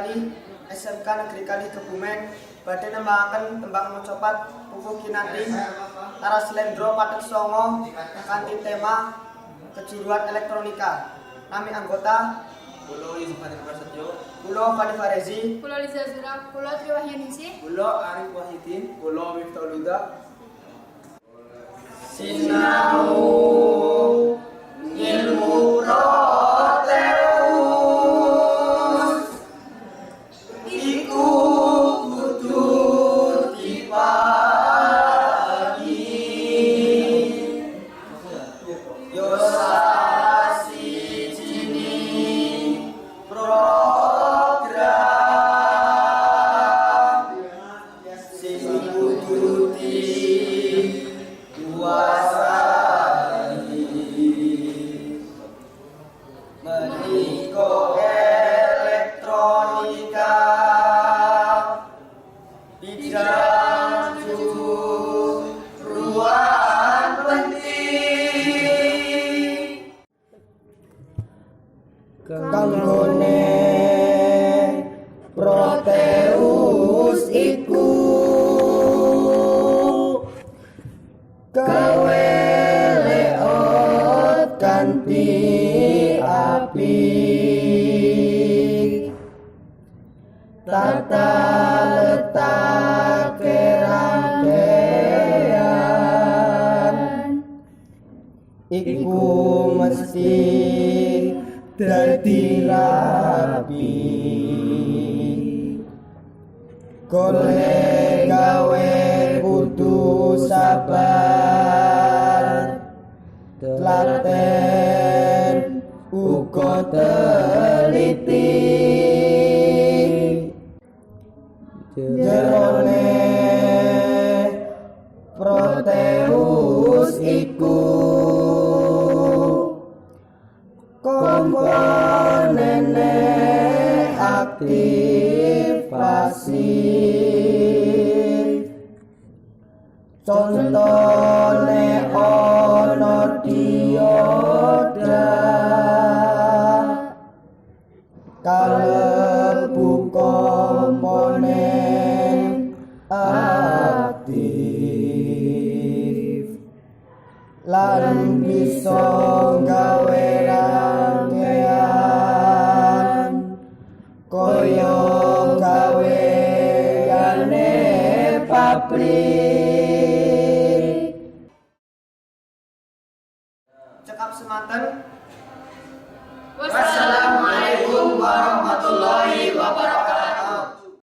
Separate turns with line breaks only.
Kali SMK Negeri Kali Kebumen badhe nembangaken tembang mocopat pupuh kinanti Taras Lendro Patet Songo kanthi tema kejuruan elektronika. Nami anggota
Kulo Yusuf Hadi Prasetyo,
Kulo Fani Farezi,
Kulo Liza Zura, Kulo Triwahyuningsih,
Kulo Arif Wahidin, Kulo Miftah Luda.
Sinau ilmu Proteus iku kudu dibagi yo sasijini program sing kudu menika elektronika bidang juruan penting kanggone Proteus iku gawe leot kanthi apik tata letake rangkaian iku mesti dadi rapi golek gawe kudu sabar telaten uga teliti jerone Proteus iku komponene aktivasi contone ono dioda kalebu komponen aktif lan bisa gawe rangkaian koyo gaweane pabrik cekap semanten. Wassalamualaikum.